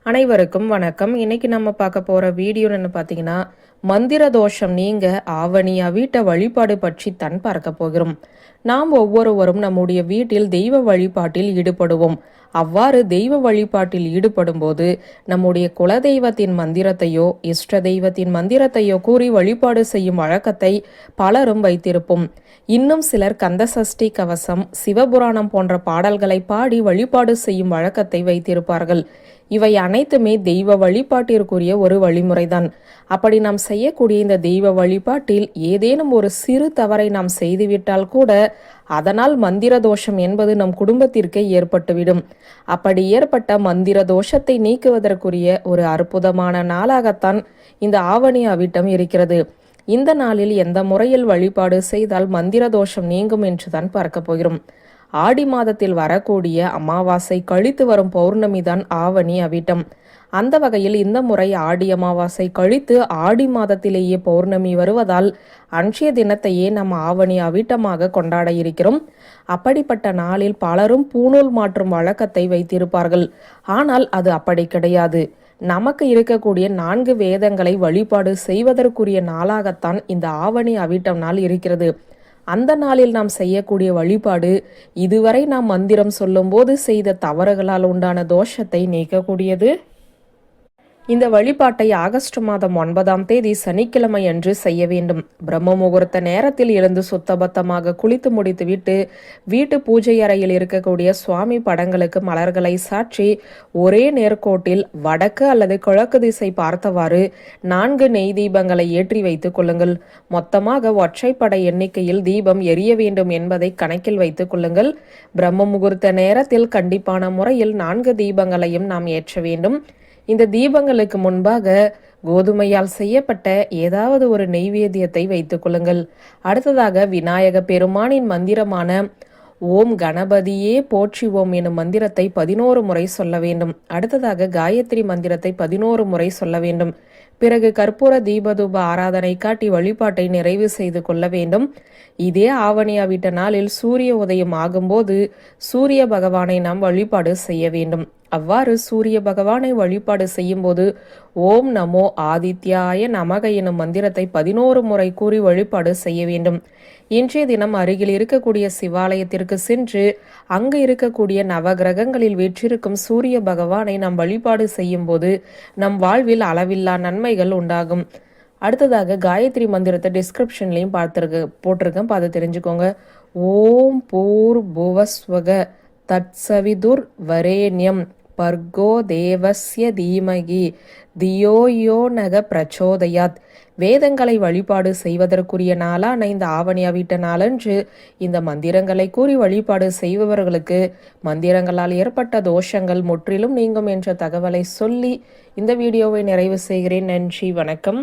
அனைவருக்கும் வணக்கம். இன்னைக்கு நம்ம பார்க்க போற வீடியோன்னு பார்த்தீங்கன்னா, மந்திர தோஷம் நீங்க ஆவணியா வீட்டை வழிபாடு பற்றி தான் பார்க்க போகிறோம். நாம் ஒவ்வொருவரும் நம்முடைய வீட்டில் தெய்வ வழிபாட்டில் ஈடுபடுவோம். அவ்வாறு தெய்வ வழிபாட்டில் ஈடுபடும் போது நம்முடைய குலதெய்வத்தின் மந்திரத்தையோ இஷ்ட தெய்வத்தின் மந்திரத்தையோ கூறி வழிபாடு செய்யும் வழக்கத்தை பலரும் வைத்திருப்போம். இன்னும் சிலர் கந்தசஷ்டி கவசம், சிவபுராணம் போன்ற பாடல்களை பாடி வழிபாடு செய்யும் வழக்கத்தை வைத்திருப்பார்கள். இவை அனைத்துமே தெய்வ வழிபாட்டிற்குரிய ஒரு வழிமுறைதான். அப்படி நாம் செய்யக்கூடிய இந்த தெய்வ வழிபாட்டில் ஏதேனும் ஒரு சிறு தவறை நாம் செய்துவிட்டால் கூட அதனால் மந்திர தோஷம் என்பது நம் குடும்பத்திற்கே ஏற்பட்டுவிடும். அப்படி ஏற்பட்ட மந்திர தோஷத்தை நீக்குவதற்குரிய ஒரு அற்புதமான நாளாகத்தான் இந்த ஆவணி அவிட்டம் இருக்கிறது. இந்த நாளில் எந்த முறையில் வழிபாடு செய்தால் மந்திர தோஷம் நீங்கும் என்றுதான் பார்க்க போகிறோம். ஆடி மாதத்தில் வரக்கூடிய அமாவாசை கழித்து வரும் பௌர்ணமி தான் ஆவணி அவிட்டம். அந்த வகையில் இந்த முறை ஆடி அமாவாசை கழித்து ஆடி மாதத்திலேயே பௌர்ணமி வருவதால் அன்றைய தினத்தையே நாம் ஆவணி அவிட்டமாக கொண்டாட இருக்கிறோம். அப்படிப்பட்ட நாளில் பலரும் பூணூல் மாற்றும் வழக்கத்தை வைத்திருப்பார்கள். ஆனால் அது அப்படி கிடையாது. நமக்கு இருக்கக்கூடிய 4 வேதங்களை வழிபாடு செய்வதற்குரிய நாளாகத்தான் இந்த ஆவணி அவிட்டம் நாள் இருக்கிறது. அந்த நாளில் நாம் செய்யக்கூடிய வழிபாடு இதுவரை நாம் மந்திரம் சொல்லும் போது செய்த தவறுகளால் உண்டான தோஷத்தை நீக்கக்கூடியது. இந்த வழிபாட்டை ஆகஸ்ட் மாதம் 9ஆம் தேதி சனிக்கிழமை அன்று செய்ய வேண்டும். பிரம்ம முகூர்த்த நேரத்தில் எழுந்து சுத்தபத்தமாக குளித்து முடித்துவிட்டு வீட்டு பூஜை அறையில் இருக்கக்கூடிய சுவாமி படங்களுக்கு மலர்களை சாற்றி ஒரே நேர்கோட்டில் வடக்கு அல்லது கிழக்கு திசை பார்த்தவாறு 4 நெய் தீபங்களை ஏற்றி வைத்துக் கொள்ளுங்கள். மொத்தமாக ஒற்றைப்படை எண்ணிக்கையில் தீபம் எரிய வேண்டும் என்பதை கணக்கில் வைத்துக் கொள்ளுங்கள். பிரம்ம முகூர்த்த நேரத்தில் கண்டிப்பான முறையில் 4 தீபங்களையும் நாம் ஏற்ற வேண்டும். இந்த தீபங்களுக்கு முன்பாக கோதுமையால் செய்யப்பட்ட ஏதாவது ஒரு நெய்வேத்தியத்தை வைத்துக் கொள்ளுங்கள். அடுத்ததாக விநாயக பெருமானின் மந்திரமான ஓம் கணபதியே போற்றி ஓம் எனும் மந்திரத்தை 11 முறை சொல்ல வேண்டும். அடுத்ததாக காயத்ரி மந்திரத்தை 11 முறை சொல்ல வேண்டும். பிறகு கற்பூர தீபதூப ஆராதனை காட்டி வழிபாட்டை நிறைவு செய்து கொள்ள வேண்டும். இதே ஆவணி அவிட்ட நாளில் சூரிய உதயம் ஆகும்போது சூரிய பகவானை நாம் வழிபாடு செய்ய வேண்டும். அவ்வாறு சூரிய பகவானை வழிபாடு செய்யும் போது ஓம் நமோ ஆதித்யாய நமக எனும் மந்திரத்தை 11 முறை கூறி வழிபாடு செய்ய வேண்டும். இன்றைய தினம் அருகில் இருக்கக்கூடிய சிவாலயத்திற்கு சென்று அங்கு இருக்கக்கூடிய நவகிரகங்களில் வீற்றிருக்கும் சூரிய பகவானை நாம் வழிபாடு செய்யும் போது நம் வாழ்வில் அளவில்லா நன்மைகள் உண்டாகும். அடுத்ததாக காயத்ரி மந்திரத்தை டிஸ்கிரிப்ஷன்லையும் போட்டிருக்கேன், பார்த்து தெரிஞ்சுக்கோங்க. ஓம் பூர் புவஸ்வக தத்சவிதுர் வரேண்யம் பர்கோ தேவஸ்ய தீமகி தியோயோ நக பிரச்சோதயாத். வேதங்களை வழிபாடு செய்வதற்குரிய நாளான இந்த ஆவணி அவிட்ட நாளன்று இந்த மந்திரங்களை கூறி வழிபாடு செய்பவர்களுக்கு மந்திரங்களால் ஏற்பட்ட தோஷங்கள் முற்றிலும் நீங்கும் என்ற தகவலை சொல்லி இந்த வீடியோவை நிறைவு செய்கிறேன். நன்றி, வணக்கம்.